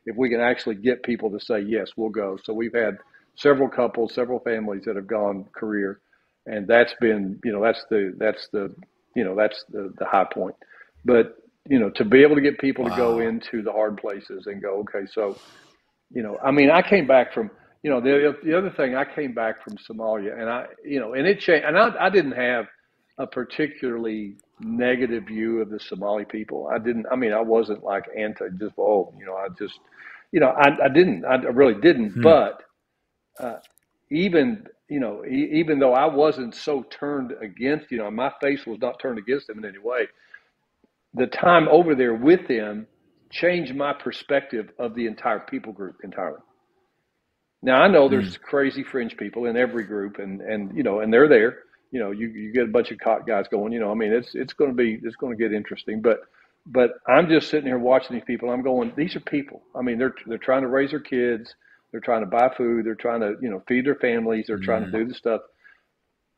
if we can actually get people to say, yes, we'll go. So we've had several couples, several families that have gone career, and that's been, that's the high point. But, to be able to get people to go into the hard places and go, okay, so, I came back from, the other thing, I came back from Somalia, and and it changed, and I didn't have a particularly negative view of the Somali people. I wasn't like I just, I really didn't. But even though I wasn't so turned against, my face was not turned against him in any way. The time over there with them changed my perspective of the entire people group entirely. Now I know there's crazy fringe people in every group, and they're there. You get a bunch of cock guys going. It's going to get interesting. But I'm just sitting here watching these people. I'm going, these are people. They're trying to raise their kids. They're trying to buy food. They're trying to feed their families. They're trying to do the stuff.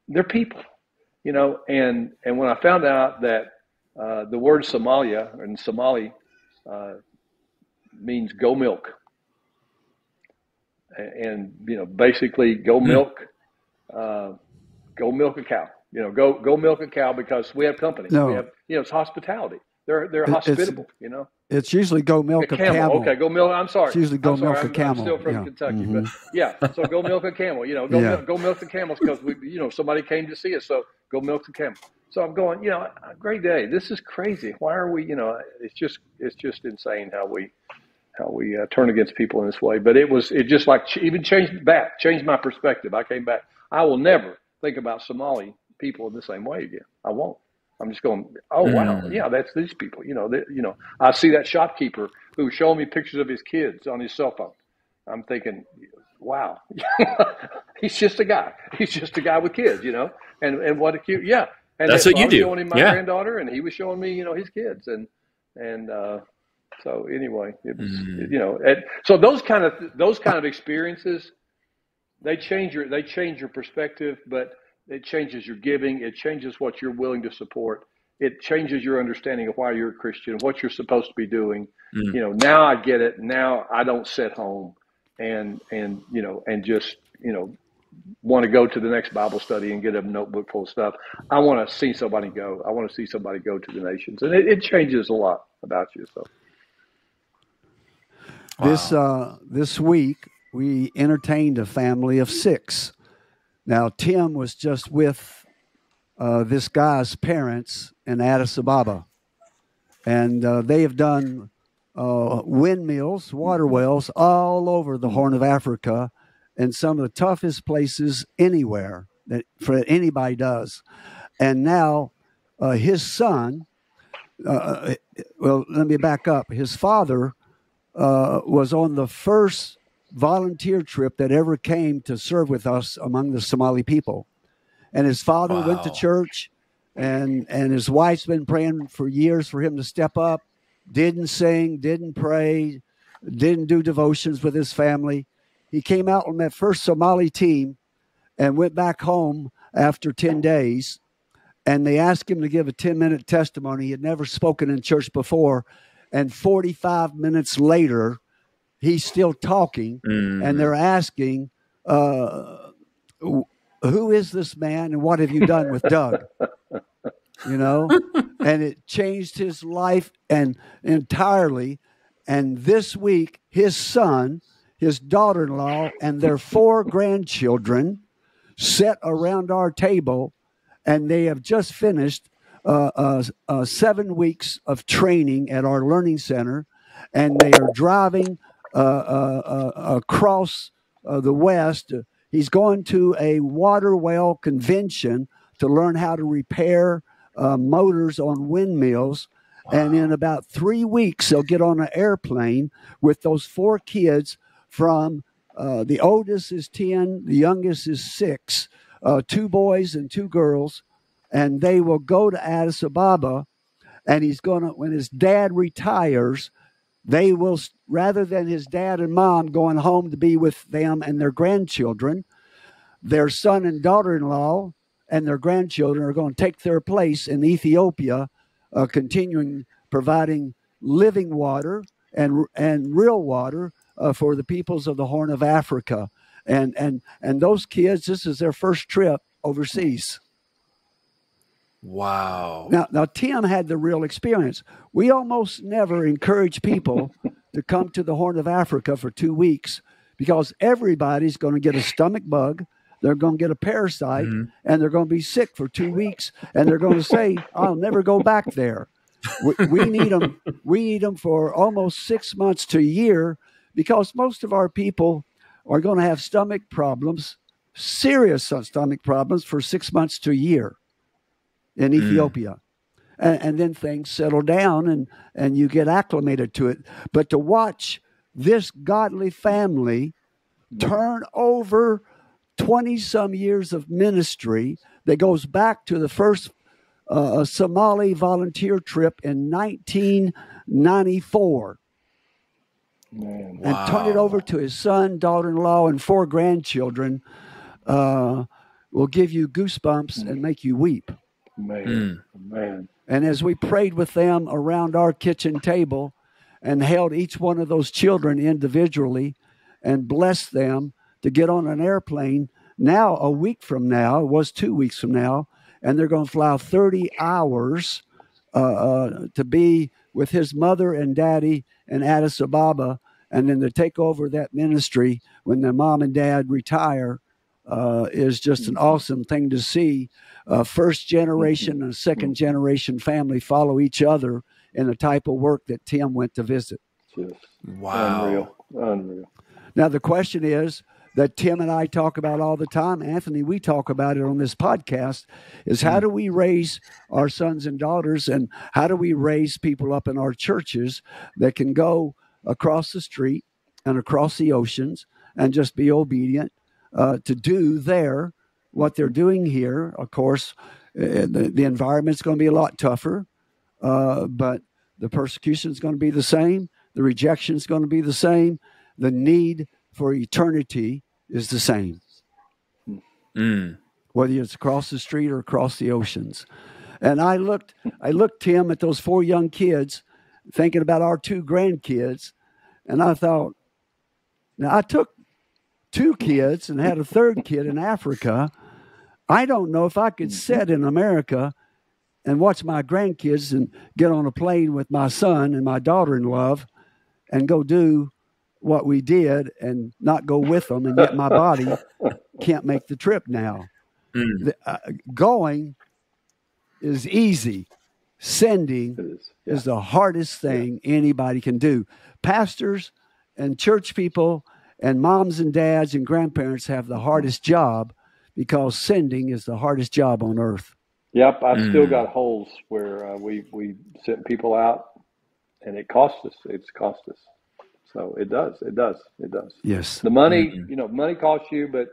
They're people, And when I found out that the word Somalia and Somali means go milk. And basically go milk a cow. Go milk a cow because we have company. No. We have it's hospitality. They're hospitable. It's usually go milk a camel. Okay, go milk. I'm sorry. It's usually go milk a camel. I'm still from Kentucky, but so go milk a camel. Go milk the camels because somebody came to see us. So go milk the camel. So I'm going. Great day. This is crazy. Why are we? It's just insane how we turn against people in this way. But it just even changed my perspective. I came back. I will never think about Somali people in the same way again. I won't. I'm just going, oh, wow. Yeah, that's these people. I see that shopkeeper who showed me pictures of his kids on his cell phone. I'm thinking, wow, he's just a guy. He's just a guy with kids, and what a cute, yeah. And that's what you do. I was showing him my granddaughter, and he was showing me, his kids. So anyway, it was, so those kind of experiences, they change your perspective, but it changes your giving. It changes what you're willing to support. It changes your understanding of why you're a Christian, what you're supposed to be doing. Now I get it. Now I don't sit home and just, want to go to the next Bible study and get a notebook full of stuff. I want to see somebody go. I want to see somebody go to the nations. And it changes a lot about you. So. Wow. This week, we entertained a family of 6. Now, Tim was just with this guy's parents in Addis Ababa, and they have done windmills, water wells all over the Horn of Africa, and some of the toughest places anywhere that for anybody does. And now his son, well, let me back up. His father was on the first volunteer trip that ever came to serve with us among the Somali people. And his father went to church, and his wife's been praying for years for him to step up, didn't sing, didn't pray, didn't do devotions with his family. He came out on that first Somali team and went back home after 10 days, and they asked him to give a 10-minute testimony. He had never spoken in church before, and 45 minutes later, he's still talking, and they're asking, who is this man and what have you done with Doug? And it changed his life and entirely. And this week, his son, his daughter-in-law, and their 4 grandchildren sat around our table, and they have just finished 7 weeks of training at our learning center, and they are driving across the West. He's going to a water well convention to learn how to repair motors on windmills. And in about 3 weeks, they'll get on an airplane with those 4 kids from the oldest is 10, the youngest is 6, 2 boys and 2 girls. And they will go to Addis Ababa, and he's going to, when his dad retires, they will, rather than his dad and mom going home to be with them and their grandchildren, their son and daughter-in-law and their grandchildren are going to take their place in Ethiopia, continuing providing living water and real water for the peoples of the Horn of Africa. And those kids, this is their first trip overseas. Wow. Now, Tim had the real experience. We almost never encourage people to come to the Horn of Africa for 2 weeks because everybody's going to get a stomach bug. They're going to get a parasite, and they're going to be sick for 2 weeks, and they're going to say, I'll never go back there. We need them. We need them for almost 6 months to a year because most of our people are going to have stomach problems, serious stomach problems for 6 months to a year in Ethiopia. And then things settle down and you get acclimated to it. But to watch this godly family turn over 20-some years of ministry that goes back to the first Somali volunteer trip in 1994. Man. And turn it over to his son, daughter-in-law, and 4 grandchildren will give you goosebumps and make you weep. Man. And as we prayed with them around our kitchen table and held each one of those children individually and blessed them to get on an airplane, now a week from now, it was 2 weeks from now, and they're going to fly 30 hours to be with his mother and daddy in Addis Ababa, and then to take over that ministry when their mom and dad retire is just an awesome thing to see. First generation and second generation family follow each other in the type of work that Tim went to visit. Just Wow. Unreal. Now, the question is that Tim and I talk about all the time, Anthony, we talk about it on this podcast, is how do we raise our sons and daughters, and how do we raise people up in our churches that can go across the street and across the oceans and just be obedient to do there what they're doing here. Of course, the environment's going to be a lot tougher, but the persecution is going to be the same. The rejection is going to be the same. The need for eternity is the same. Whether it's across the street or across the oceans. And I looked, Tim, at those 4 young kids, thinking about our 2 grandkids, and I thought, now I took 2 kids and had a 3rd kid in Africa. I don't know if I could sit in America and watch my grandkids and get on a plane with my son and my daughter-in-law and go do what we did and not go with them, and yet my body can't make the trip now. Going is easy. Sending is the hardest thing anybody can do. Pastors and church people and moms and dads and grandparents have the hardest job because sending is the hardest job on earth. Yep, I've still got holes where we sent people out, and it cost us. It's cost us. So it does. Yes. The money, money costs you, but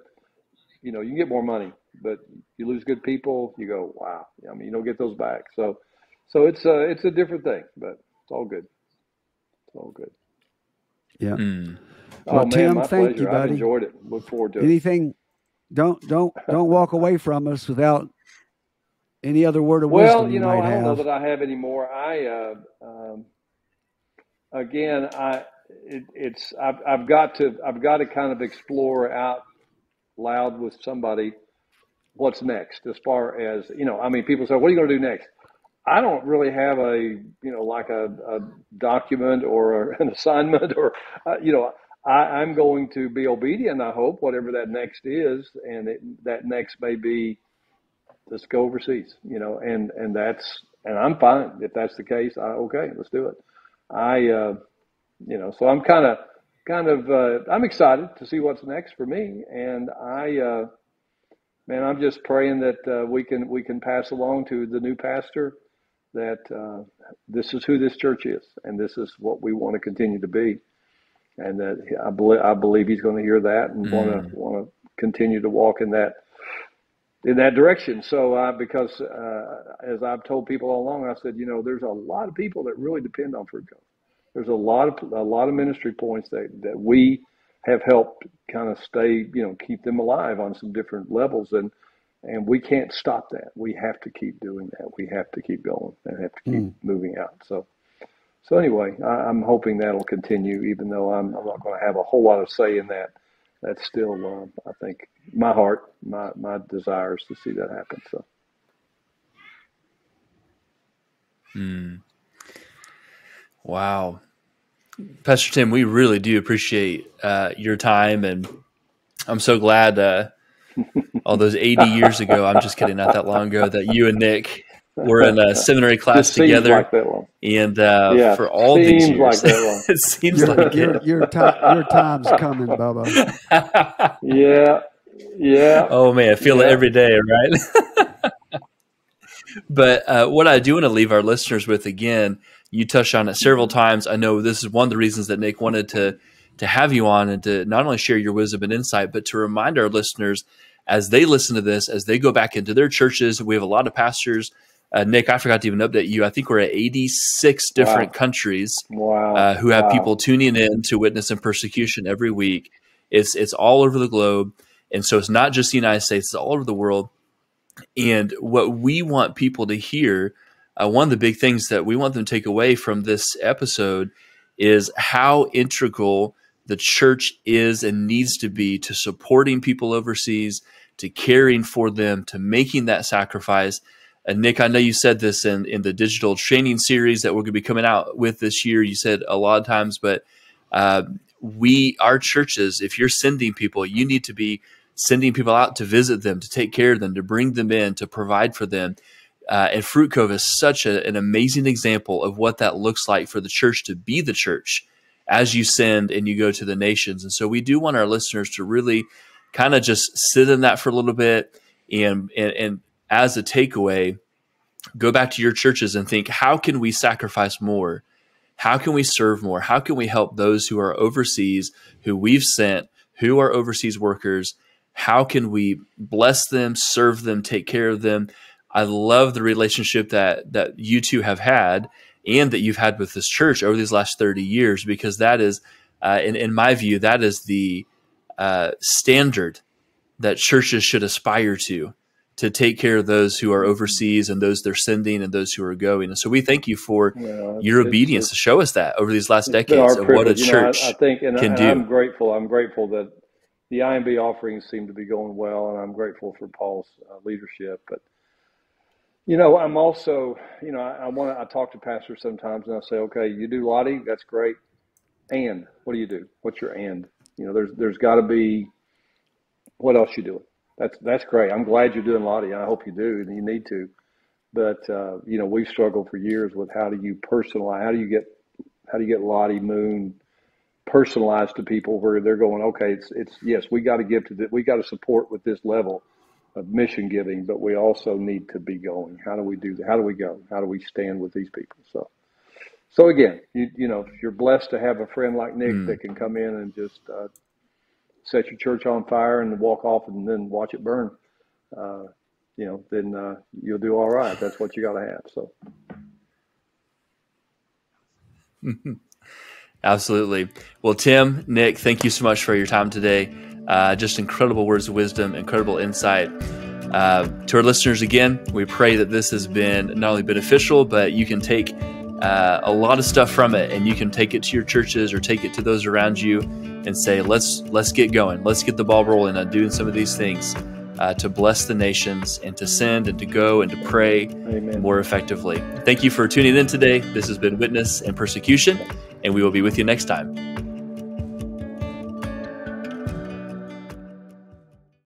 you can get more money, but you lose good people. You go, wow. I mean, you don't get those back. So it's a different thing, but it's all good. It's all good. Yeah. Well, man, Tim, my thank pleasure. you, buddy. I've enjoyed it. Look forward to it. Anything? Don't walk away from us without any other word of wisdom you might have. I don't know that I have any more. I've got to kind of explore out loud with somebody what's next as far as, people say, what are you going to do next? I don't really have like a document or an assignment or, I'm going to be obedient, I hope, whatever that next is. And that next may be, let's go overseas, and I'm fine. If that's the case, okay, let's do it. So I'm kind of, I'm excited to see what's next for me. And I'm just praying that we can pass along to the new pastor that this is who this church is, and this is what we want to continue to be. And that I believe he's going to hear that and want to continue to walk in that direction. So because as I've told people all along, I said, there's a lot of people that really depend on Fruit Co. There's a lot of ministry points that we have helped kind of stay, keep them alive on some different levels, and we can't stop that. We have to keep doing that. We have to keep going and have to keep moving out. So anyway, I'm hoping that'll continue, even though I'm not going to have a whole lot of say in that. That's still, I think, my heart, my desire is to see that happen. So. Wow. Pastor Tim, we really do appreciate your time, and I'm so glad all those 80 years ago, I'm just kidding, not that long ago, that you and Nik we're in a seminary class together. Like that one. And for all these years, like that one. It seems like your time's coming, Bubba. Yeah. Oh man, I feel it every day, right? But what I do want to leave our listeners with, again, you touched on it several times. I know this is one of the reasons that Nik wanted to have you on, and to not only share your wisdom and insight, but to remind our listeners as they listen to this, as they go back into their churches. We have a lot of pastors. Nik, I forgot to even update you. I think we're at 86 different countries who have people tuning in to Witness and Persecution every week. It's all over the globe. And so it's not just the United States, it's all over the world. And what we want people to hear, one of the big things that we want them to take away from this episode is how integral the church is and needs to be to supporting people overseas, to caring for them, to making that sacrifice. And Nik, I know you said this in the digital training series that we're going to be coming out with this year. You said a lot of times, but our churches, if you're sending people, you need to be sending people out to visit them, to take care of them, to bring them in, to provide for them. And Fruit Cove is such an amazing example of what that looks like for the church to be the church as you send and you go to the nations. And so we do want our listeners to really kind of just sit in that for a little bit, and as a takeaway, go back to your churches and think, how can we sacrifice more? How can we serve more? How can we help those who are overseas, who we've sent, who are overseas workers? How can we bless them, serve them, take care of them? I love the relationship that you two have had and that you've had with this church over these last 30 years, because that is, in my view, that is the standard that churches should aspire to take care of those who are overseas and those they're sending and those who are going. And so we thank you for your obedience to show us that over these last decades of what a church can do. I'm grateful. I'm grateful that the IMB offerings seem to be going well, and I'm grateful for Paul's leadership. But, I'm also, I talk to pastors sometimes and I say, okay, you do Lottie, that's great. And what do you do? What's your and? There's got to be, what else you doing? That's great. I'm glad you're doing Lottie. I hope you do, and you need to. But we've struggled for years with how do you personalize? How do you get Lottie Moon personalized to people where they're going, okay, it's yes, we got to give to we got to support with this level of mission giving, but we also need to be going. How do we do that? How do we go? How do we stand with these people? So again, if you're blessed to have a friend like Nik that can come in and just set your church on fire and walk off and then watch it burn, then you'll do all right. That's what you got to have. So. Absolutely. Well, Tim, Nik, thank you so much for your time today. Just incredible words of wisdom, incredible insight. To our listeners, again, we pray that this has been not only beneficial, but you can take a lot of stuff from it, and you can take it to your churches or take it to those around you and say, let's get going. Let's get the ball rolling on doing some of these things to bless the nations and to send and to go and to pray more effectively. Thank you for tuning in today. This has been Witness and Persecution, and we will be with you next time.